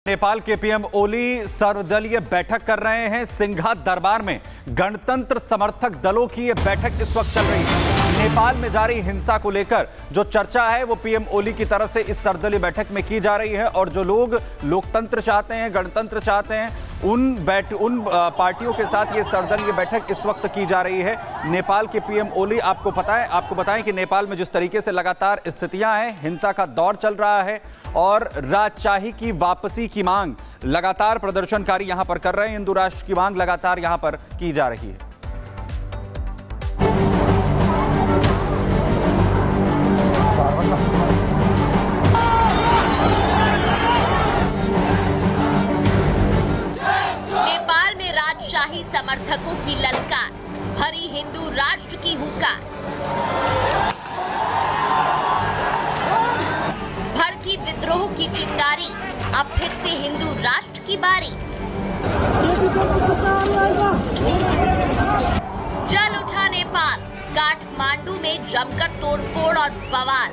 नेपाल के पीएम ओली सर्वदलीय बैठक कर रहे हैं सिंघा दरबार में। गणतंत्र समर्थक दलों की यह बैठक इस वक्त चल रही है। नेपाल में जारी हिंसा को लेकर जो चर्चा है वो पीएम ओली की तरफ से इस सर्वदलीय बैठक में की जा रही है और जो लोग लोकतंत्र चाहते हैं, गणतंत्र चाहते हैं, उन पार्टियों के साथ ये सर्वदलीय बैठक इस वक्त की जा रही है। नेपाल के पीएम ओली आपको बताएं कि नेपाल में जिस तरीके से लगातार स्थितियां हैं, हिंसा का दौर चल रहा है और राजशाही की वापसी की मांग लगातार प्रदर्शनकारी यहां पर कर रहे हैं। हिंदू राष्ट्र की मांग लगातार यहां पर की जा रही है। नेपाल में राजशाही समर्थकों की ललकार, भरी हिंदू राष्ट्र की हुंकार। भड़की विद्रोह की चिंगारी, अब फिर से हिंदू राष्ट्र की बारी। जल उठा नेपाल, काठमांडू में जमकर तोड़फोड़ और बवाल।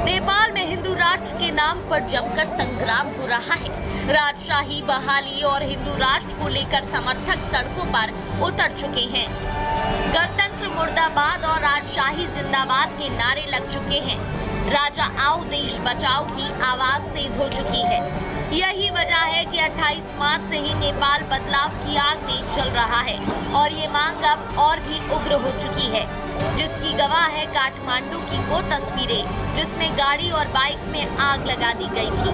नेपाल में हिंदू राष्ट्र के नाम पर जमकर संग्राम हो रहा है। राजशाही बहाली और हिंदू राष्ट्र को लेकर समर्थक सड़कों पर उतर चुके हैं। गणतंत्र मुर्दाबाद और राजशाही जिंदाबाद के नारे लग चुके हैं। राजा आओ देश बचाओ की आवाज तेज हो चुकी है। यही वजह है कि 28 मार्च से ही नेपाल बदलाव की आग में चल रहा है और ये मांग अब और भी उग्र हो चुकी है, जिसकी गवाह है काठमांडू की वो तस्वीरें जिसमें गाड़ी और बाइक में आग लगा दी गई थी।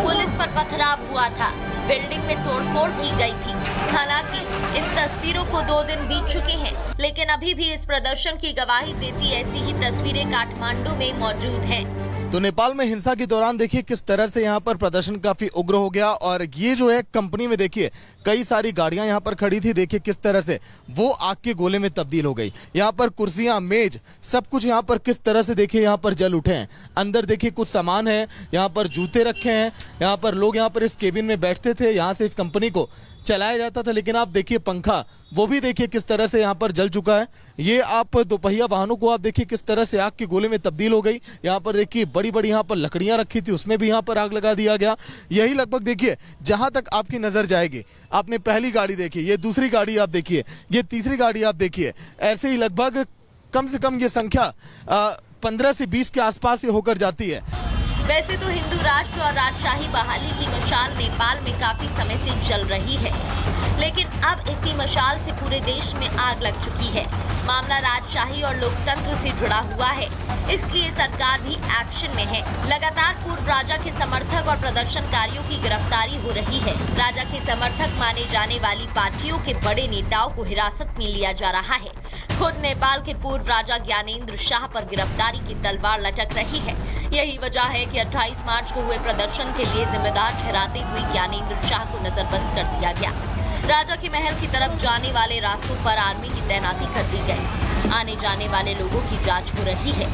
पुलिस पर पथराव हुआ था, बिल्डिंग में तोड़फोड़ की गई थी। हालांकि इन तस्वीरों को 2 दिन बीत चुके हैं, लेकिन अभी भी इस प्रदर्शन की गवाही देती ऐसी ही तस्वीरें काठमांडू में मौजूद हैं। तो नेपाल में हिंसा के दौरान देखिए किस तरह से यहाँ पर प्रदर्शन काफी उग्र हो गया और ये जो है कंपनी में देखिए कई सारी गाड़ियां यहाँ पर खड़ी थी, देखिए किस तरह से वो आग के गोले में तब्दील हो गई। यहाँ पर कुर्सियां, मेज, सब कुछ यहाँ पर किस तरह से देखिए यहाँ पर जल उठे हैं। अंदर देखिए कुछ सामान है, यहाँ पर जूते रखे हैं, यहाँ पर लोग यहाँ पर इस केबिन में बैठते थे, यहाँ से इस कंपनी को चलाया जाता था, लेकिन आप देखिए पंखा वो भी देखिए किस तरह से यहाँ पर जल चुका है। ये आप दोपहिया वाहनों को आप देखिए किस तरह से आग के गोले में तब्दील हो गई। यहाँ पर देखिए बड़ी बड़ी यहाँ पर लकड़ियां रखी थी, उसमें भी यहाँ पर आग लगा दिया गया। यही लगभग देखिए जहां तक आपकी नजर जाएगी, आपने पहली गाड़ी देखी, ये दूसरी गाड़ी आप देखिए, ये तीसरी गाड़ी आप देखिए, ऐसे ही लगभग कम से कम ये संख्या 15 से 20 के आसपास ये होकर जाती है। वैसे तो हिंदू राष्ट्र और राजशाही बहाली की मशाल नेपाल में काफी समय से जल रही है, लेकिन अब इसी मशाल से पूरे देश में आग लग चुकी है। मामला राजशाही और लोकतंत्र से जुड़ा हुआ है, इसलिए सरकार भी एक्शन में है। लगातार पूर्व राजा के समर्थक और प्रदर्शनकारियों की गिरफ्तारी हो रही है। राजा के समर्थक माने जाने वाली पार्टियों के बड़े नेताओं को हिरासत में लिया जा रहा है। खुद नेपाल के पूर्व राजा ज्ञानेंद्र शाह पर गिरफ्तारी की तलवार लटक रही है। यही वजह है कि 28 मार्च को हुए प्रदर्शन के लिए जिम्मेदार ठहराते हुए ज्ञानेंद्र शाह को नजरबंद कर दिया गया। राजा के महल की तरफ जाने वाले रास्तों पर आर्मी की तैनाती कर दी गई। आने जाने वाले लोगों की जांच हो रही है।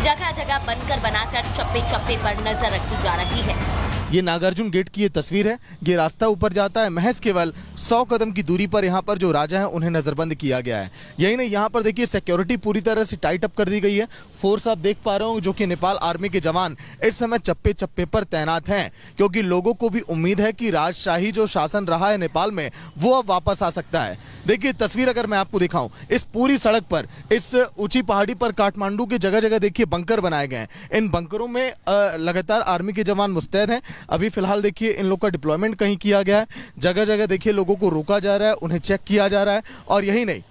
जगह जगह बनकर बनाकर चप्पे चप्पे पर नजर रखी जा रही है। ये नागार्जुन गेट की ये तस्वीर है। ये रास्ता ऊपर जाता है, महज केवल 100 कदम की दूरी पर यहाँ पर जो राजा है उन्हें नजरबंद किया गया है। यही नहीं, यहाँ पर देखिए सिक्योरिटी पूरी तरह से टाइट अप कर दी गई है। फोर्स आप देख पा रहे हो जो कि नेपाल आर्मी के जवान इस समय चप्पे चप्पे पर तैनात हैं, क्योंकि लोगों को भी उम्मीद है कि राजशाही जो शासन रहा है नेपाल में वो अब वापस आ सकता है। देखिए तस्वीर अगर मैं आपको दिखाऊं, इस पूरी सड़क पर, इस ऊंची पहाड़ी पर काठमांडू के जगह जगह देखिए बंकर बनाए गए हैं। इन बंकरों में लगातार आर्मी के जवान मुस्तैद हैं। अभी फिलहाल देखिए इन लोग का डिप्लॉयमेंट कहीं किया गया है। जगह जगह देखिए लोगों को रोका जा रहा है, उन्हें चेक किया जा रहा है। और यही नहीं,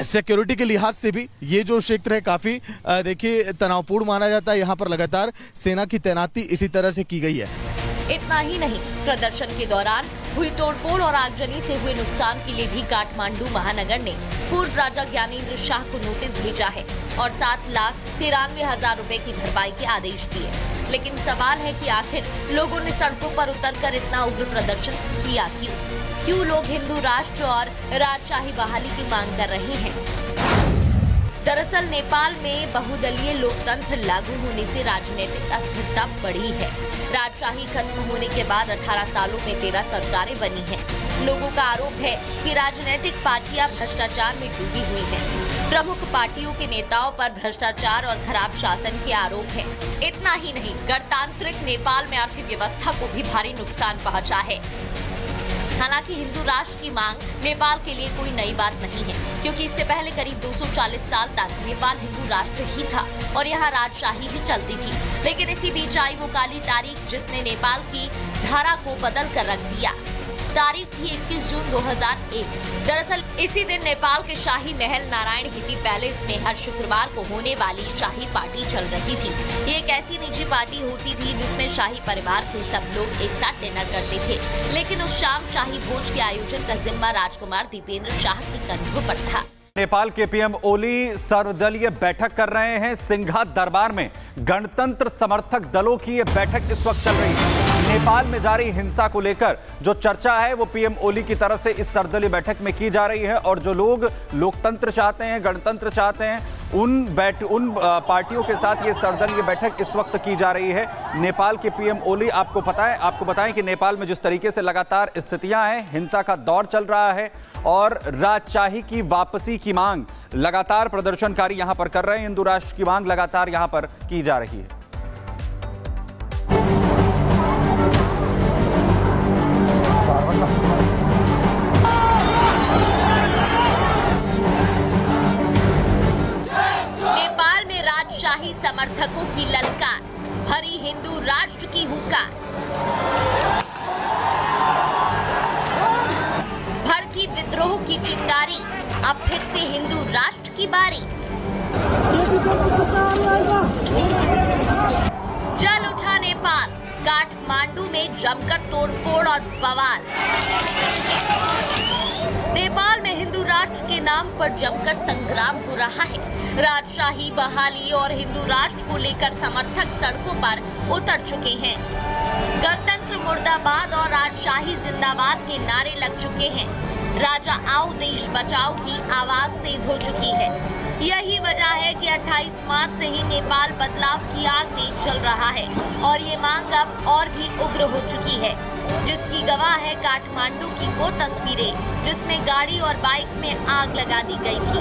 सिक्योरिटी के लिहाज से भी ये जो क्षेत्र है काफी देखिए तनावपूर्ण माना जाता है। यहाँ पर लगातार सेना की तैनाती इसी तरह से की गई है। इतना ही नहीं, प्रदर्शन के दौरान हुई तोड़फोड़ और आगजनी से हुए नुकसान के लिए भी काठमांडू महानगर ने पूर्व राजा ज्ञानेंद्र शाह को नोटिस भेजा है और 7,93,000 रुपए की भरपाई के आदेश दिए। लेकिन सवाल है कि आखिर लोगों ने सड़कों पर उतरकर इतना उग्र प्रदर्शन किया क्यों लोग हिंदू राष्ट्र और राजशाही बहाली की मांग कर रहे हैं? दरअसल नेपाल में बहुदलीय लोकतंत्र लागू होने से राजनीतिक अस्थिरता बढ़ी है। राजशाही खत्म होने के बाद 18 सालों में 13 सरकारें बनी हैं। लोगों का आरोप है कि राजनीतिक पार्टियां भ्रष्टाचार में डूबी हुई हैं। प्रमुख पार्टियों के नेताओं पर भ्रष्टाचार और खराब शासन के आरोप हैं। इतना ही नहीं, गणतांत्रिक नेपाल में अर्थव्यवस्था को भी भारी नुकसान पहुंचा है। हालांकि हिंदू राष्ट्र की मांग नेपाल के लिए कोई नई बात नहीं है, क्योंकि इससे पहले करीब 240 साल तक नेपाल हिंदू राष्ट्र ही था और यहाँ राजशाही भी चलती थी। लेकिन इसी बीच आई वो काली तारीख जिसने नेपाल की धारा को बदल कर रख दिया। तारीख थी 21 जून 2001। दरअसल इसी दिन नेपाल के शाही महल नारायण हिटी पैलेस में हर शुक्रवार को होने वाली शाही पार्टी चल रही थी। ये एक ऐसी निजी पार्टी होती थी जिसमें शाही परिवार के सब लोग एक साथ डिनर करते थे। लेकिन उस शाम शाही भोज के आयोजन का जिम्मा राजकुमार दीपेंद्र शाह के कंधों पर था। नेपाल के पीएम ओली सर्वदलीय बैठक कर रहे हैं सिंघा दरबार में। गणतंत्र समर्थक दलों की यह बैठक इस वक्त चल रही है। नेपाल में जारी हिंसा को लेकर जो चर्चा है वो पीएम ओली की तरफ से इस सर्वदलीय बैठक में की जा रही है और जो लोग लोकतंत्र चाहते हैं, गणतंत्र चाहते हैं, उन पार्टियों के साथ ये सर्वदलीय बैठक इस वक्त की जा रही है। नेपाल के पीएम ओली आपको बताएं कि नेपाल में जिस तरीके से लगातार स्थितियां हैं, हिंसा का दौर चल रहा है और राजशाही की वापसी की मांग लगातार प्रदर्शनकारी यहां पर कर रहे हैं। हिंदू राष्ट्र की मांग लगातार यहां पर की जा रही है। नेपाल में राजशाही समर्थकों की ललकार, भरी हिंदू राष्ट्र की हुक्का। भड़की विद्रोह की चिंगारी, अब फिर से हिंदू राष्ट्र की बारी। जल उठा नेपाल, काठमांडू में जमकर तोड़फोड़ और बवाल। नेपाल में हिंदू राष्ट्र के नाम पर जमकर संग्राम हो रहा है। राजशाही बहाली और हिंदू राष्ट्र को लेकर समर्थक सड़कों पर उतर चुके हैं। गणतंत्र मुर्दाबाद और राजशाही जिंदाबाद के नारे लग चुके हैं। राजा आओ देश बचाओ की आवाज तेज हो चुकी है। यही वजह है कि 28 मार्च से ही नेपाल बदलाव की आग में चल रहा है और ये मांग अब और भी उग्र हो चुकी है, जिसकी गवाह है काठमांडू की वो तस्वीरें जिसमें गाड़ी और बाइक में आग लगा दी गई थी।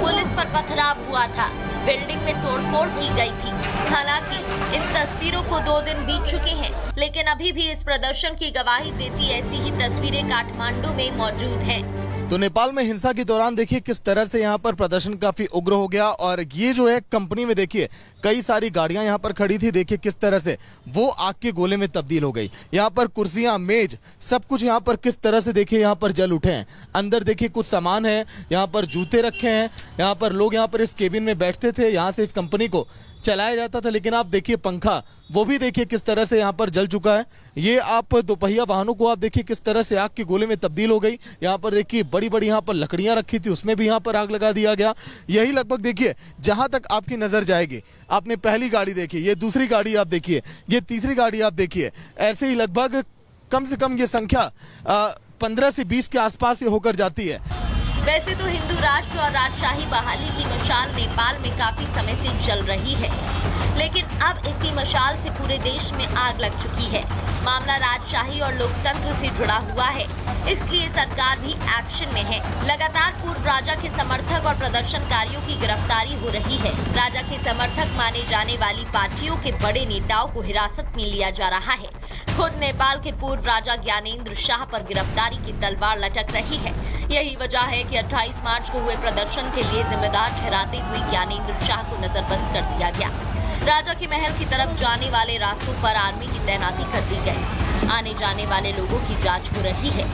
पुलिस पर पथराव हुआ था, बिल्डिंग में तोड़फोड़ की गई थी। हालांकि इन तस्वीरों को 2 दिन बीत चुके हैं, लेकिन अभी भी इस प्रदर्शन की गवाही देती ऐसी ही तस्वीरें काठमांडू में मौजूद हैं। तो नेपाल में हिंसा के दौरान देखिए किस तरह से यहाँ पर प्रदर्शन काफी उग्र हो गया और ये जो है कंपनी में देखिए कई सारी गाड़ियां यहाँ पर खड़ी थी। देखिए किस तरह से वो आग के गोले में तब्दील हो गई। यहाँ पर कुर्सियां, मेज, सब कुछ यहाँ पर किस तरह से देखिए यहाँ पर जल उठे हैं। अंदर देखिए कुछ सामान है, यहाँ पर जूते रखे हैं। यहाँ पर लोग यहाँ पर इस केबिन में बैठते थे, यहाँ से इस कंपनी को चलाया जाता था। लेकिन आप देखिए पंखा, वो भी देखिए किस तरह से यहाँ पर जल चुका है। ये आप दोपहिया वाहनों को आप देखिए किस तरह से आग के गोले में तब्दील हो गई। यहाँ पर देखिए बड़ी बड़ी यहाँ पर लकड़ियां रखी थी, उसमें भी यहाँ पर आग लगा दिया गया। यही लगभग देखिए जहां तक आपकी नजर जाएगी। आपने पहली गाड़ी देखी, ये दूसरी गाड़ी आप देखिए, ये तीसरी गाड़ी आप देखिए। ऐसे ही लगभग कम से कम ये संख्या 15 से 20 के आसपास ये होकर जाती है। वैसे तो हिंदू राष्ट्र और राजशाही बहाली की मशाल नेपाल में काफी समय से जल रही है, लेकिन अब इसी मशाल से पूरे देश में आग लग चुकी है। मामला राजशाही और लोकतंत्र से जुड़ा हुआ है, इसलिए सरकार भी एक्शन में है। लगातार पूर्व राजा के समर्थक और प्रदर्शनकारियों की गिरफ्तारी हो रही है। राजा के समर्थक माने जाने वाली पार्टियों के बड़े नेताओं को हिरासत में लिया जा रहा है। खुद नेपाल के पूर्व राजा ज्ञानेंद्र शाह पर गिरफ्तारी की तलवार लटक रही है। यही वजह है कि 28 मार्च को हुए प्रदर्शन के लिए जिम्मेदार ठहराते हुए ज्ञानेंद्र शाह को नजरबंद कर दिया गया। राजा के महल की तरफ जाने वाले रास्तों पर आर्मी की तैनाती कर दी गई। आने जाने वाले लोगों की जांच हो रही है।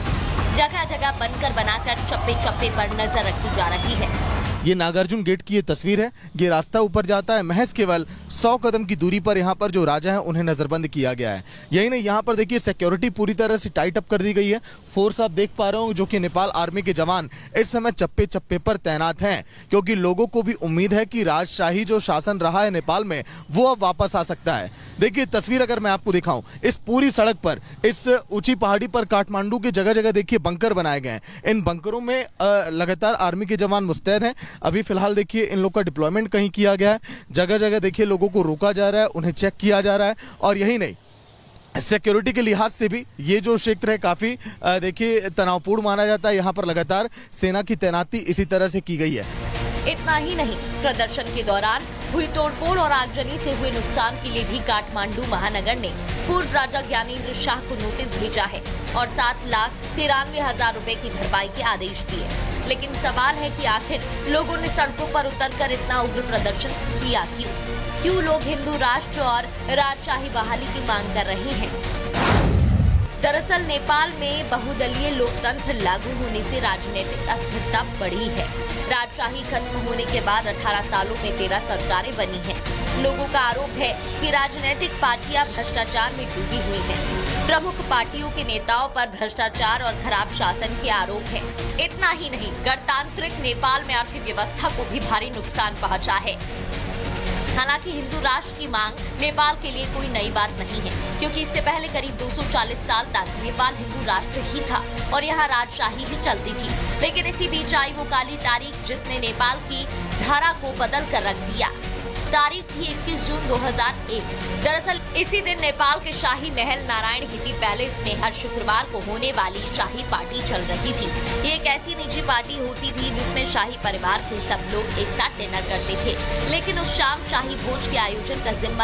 जगह जगह बनकर बनाकर चप्पे चप्पे पर नजर रखी जा रही है। ये नागार्जुन गेट की ये तस्वीर है। ये रास्ता ऊपर जाता है, महज केवल 100 कदम की दूरी पर यहाँ पर जो राजा है उन्हें नजरबंद किया गया है। यही नहीं, यहाँ पर देखिए सिक्योरिटी पूरी तरह से टाइट अप कर दी गई है। फोर्स आप देख पा रहे हो जो कि नेपाल आर्मी के जवान इस समय चप्पे चप्पे पर तैनात हैं, क्योंकि लोगों को भी उम्मीद है कि राजशाही जो शासन रहा है नेपाल में वो अब वापस आ सकता है। देखिए तस्वीर अगर मैं आपको दिखाऊं, इस पूरी सड़क पर, इस ऊंची पहाड़ी पर काठमांडू की जगह जगह देखिए बंकर बनाए गए हैं। इन बंकरों में लगातार आर्मी के जवान मुस्तैद हैं। अभी फिलहाल देखिए इन लोग का डिप्लॉयमेंट कहीं किया गया है। जगह जगह देखिए लोगों को रोका जा रहा है, उन्हें चेक किया जा रहा है। और यही नहीं, सिक्योरिटी के लिहाज से भी ये जो क्षेत्र है काफी देखिए तनावपूर्ण माना जाता है। यहाँ पर लगातार सेना की तैनाती इसी तरह से की गई है। इतना ही नहीं, प्रदर्शन के दौरान हुई तोड़फोड़ और आगजनी से हुए नुकसान के लिए भी काठमांडू महानगर ने पूर्व राजा ज्ञानेंद्र शाह को नोटिस भेजा है और 7,93,000 रुपए की भरपाई के आदेश दिए। लेकिन सवाल है कि आखिर लोगों ने सड़कों पर उतरकर इतना उग्र प्रदर्शन किया क्यों लोग हिंदू राष्ट्र और राजशाही बहाली की मांग कर रहे हैं? दरअसल नेपाल में बहुदलीय लोकतंत्र लागू होने से राजनीतिक अस्थिरता बढ़ी है। राजशाही खत्म होने के बाद 18 सालों में 13 सरकारें बनी हैं। लोगों का आरोप है कि राजनीतिक पार्टियां भ्रष्टाचार में डूबी हुई हैं। प्रमुख पार्टियों के नेताओं पर भ्रष्टाचार और खराब शासन के आरोप हैं। इतना ही नहीं, गणतांत्रिक नेपाल में अर्थव्यवस्था को भी भारी नुकसान पहुंचा है। हालांकि हिंदू राष्ट्र की मांग नेपाल के लिए कोई नई बात नहीं है, क्योंकि इससे पहले करीब 240 साल तक नेपाल हिंदू राष्ट्र ही था और यहाँ राजशाही भी चलती थी। लेकिन इसी बीच आई वो काली तारीख जिसने नेपाल की धारा को बदल कर रख दिया। तारीख थी 21 जून 2001। दरअसल इसी दिन नेपाल के शाही महल नारायण हिटी पैलेस में हर शुक्रवार को होने वाली शाही पार्टी चल रही थी। ये एक ऐसी निजी पार्टी होती थी जिसमें शाही परिवार के सब लोग एक साथ डिनर करते थे। लेकिन उस शाम शाही भोज के आयोजन का जिम्मा